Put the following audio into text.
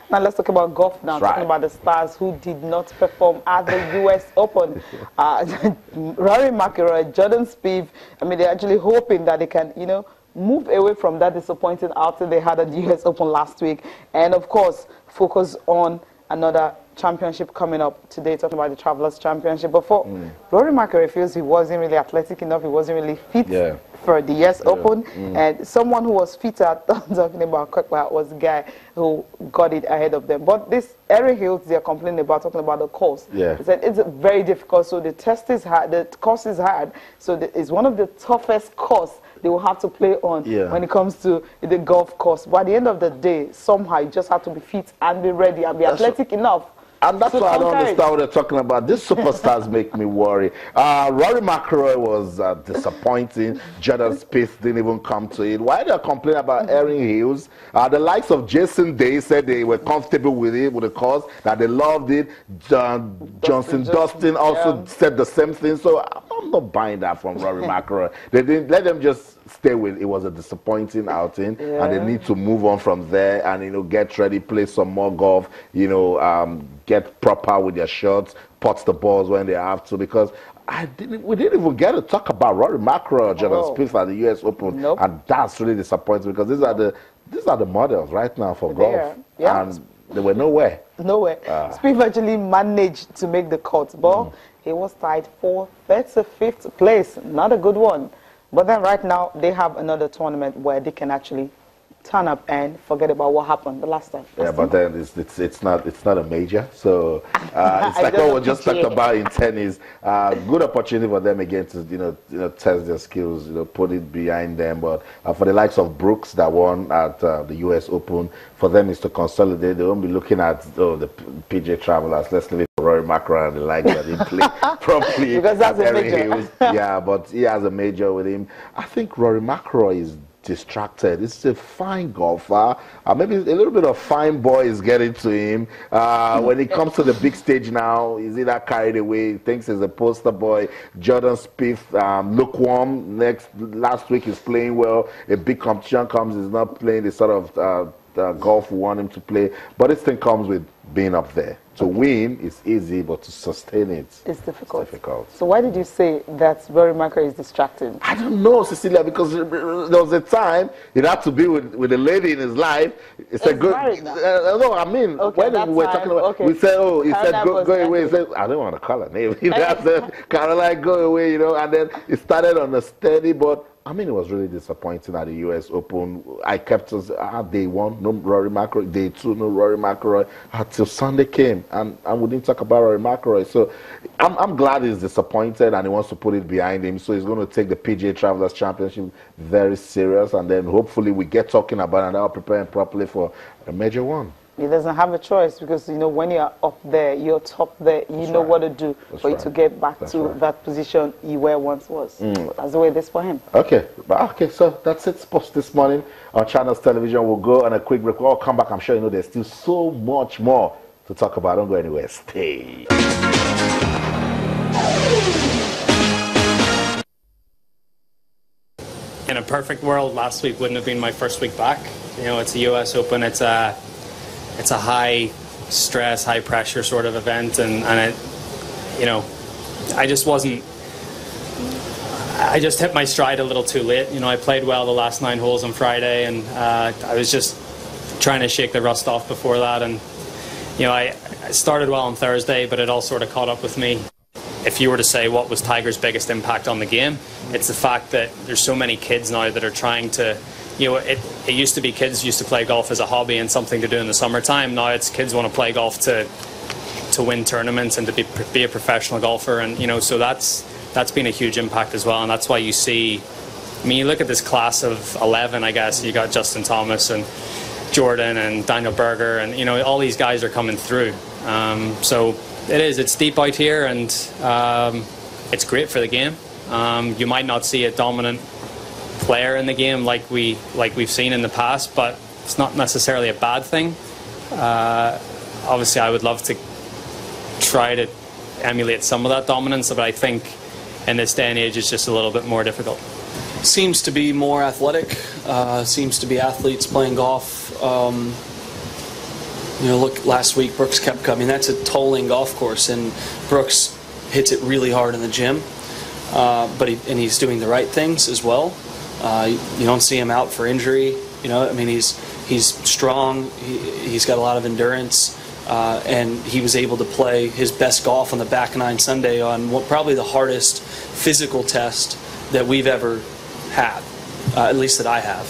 Now let's talk about golf now. Right. Talking about the stars who did not perform at the U.S. Open. Rory McIlroy, Jordan Spieth. I mean, they're actually hoping that they can, move away from that disappointing outing they had at the U.S. Open last week, and of course, focus on another championship coming up today, talking about the Travelers Championship. But for Rory McIlroy feels he wasn't really athletic enough, he wasn't really fit for the US Open, and someone who was fitter, talking about Koepka, was the guy who got it ahead of them. But this Erin Hills, they're complaining about, talking about the course. They said it's very difficult, so the test is hard, the course is hard, so it's one of the toughest course they will have to play on when it comes to the golf course. But at the end of the day, somehow you just have to be fit and be ready and be athletic enough. And that's why I don't understand what they're talking about. These superstars make me worry. Rory McIlroy was disappointing. Jordan Spieth didn't even come to it. Why they're complaining about Erin Hills? The likes of Jason Day said they were comfortable with it, with the course, that they loved it. Dustin also said the same thing. So I'm not buying that from Rory McIlroy. They didn't let them just stay with it. Was a disappointing outing, and they need to move on from there and get ready, play some more golf. Get proper with their shots, pot the balls when they have to, because we didn't even get to talk about Rory McIlroy or Jordan Spieth at the U.S. Open, and that's really disappointing, because these are the models right now for golf, and they were nowhere. Spieth actually managed to make the cut, but he was tied for 35th place. Not a good one. But then right now they have another tournament where they can actually turn up and forget about what happened the last time. But then it's not a major, so it's like what we just talked about in tennis. Good opportunity for them again to test their skills, put it behind them. But for the likes of Brooks that won at the U.S. Open, for them is to consolidate. They won't be looking at the PGA Travelers. Let's leave it for Rory McIlroy and the likes that didn't play properly. Because that's a major. But he has a major with him. I think Rory McIlroy is distracted. It's a fine golfer. Maybe a little bit of fine boy is getting to him. When it comes to the big stage now, he's either carried away, he thinks he's a poster boy. Jordan Spieth, lukewarm. Last week he's playing well. A big competition comes, he's not playing the sort of golf we want him to play. But this thing comes with being up there. To win is easy, but to sustain it, it's difficult. It's difficult. So why did you say that Rory McIlroy is distracted? I don't know, Cecilia, because there was a time he had to be with a lady in his life. It's a good. No, I mean, when we were talking about, we said, he said, go away. He said, I don't want to call her name. He said, Caroline, go away, and then it started on a steady, but I mean, it was really disappointing at the U.S. Open. I kept us day one, no Rory McIlroy. Day two, no Rory McIlroy. Until Sunday came, and we didn't talk about Rory McIlroy. So I'm glad he's disappointed and he wants to put it behind him. So he's going to take the PGA Travelers Championship very serious, and then hopefully we get talking about it and are preparing properly for a major one. He doesn't have a choice, because when you're up there, you're top there, you know what to do for you to get back to that position you were once was. That's the way it is for him. Okay, so that's it. Sports this morning on Channels Television. We'll go on a quick break. We'll come back. I'm sure there's still so much more to talk about. Don't go anywhere. Stay. In a perfect world, last week wouldn't have been my first week back. It's a U.S. Open. It's a high stress, high pressure sort of event, and I just hit my stride a little too late. I played well the last 9 holes on Friday, and I was just trying to shake the rust off before that, and I started well on Thursday, but it all sort of caught up with me. If you were to say what was Tiger's biggest impact on the game, it's the fact that there's so many kids now that are trying to, it used to be kids used to play golf as a hobby and something to do in the summertime. Now it's kids want to play golf to win tournaments and to be a professional golfer, and so that's been a huge impact as well. And that's why you see, you look at this class of 11, I guess. You got Justin Thomas and Jordan and Daniel Berger, and all these guys are coming through. So it's deep out here, and it's great for the game. You might not see a dominant player in the game like we've seen in the past, but it's not necessarily a bad thing. Obviously I would love to try to emulate some of that dominance, but I think in this day and age it's just a little bit more difficult. Seems to be more athletic, seems to be athletes playing golf. You know, look, last week Brooks kept coming. That's a tolling golf course, and Brooks hits it really hard in the gym, but he's doing the right things as well. You don't see him out for injury. You know, I mean, he's strong. He's got a lot of endurance, and he was able to play his best golf on the back nine Sunday on probably the hardest physical test that we've ever had, at least that I have.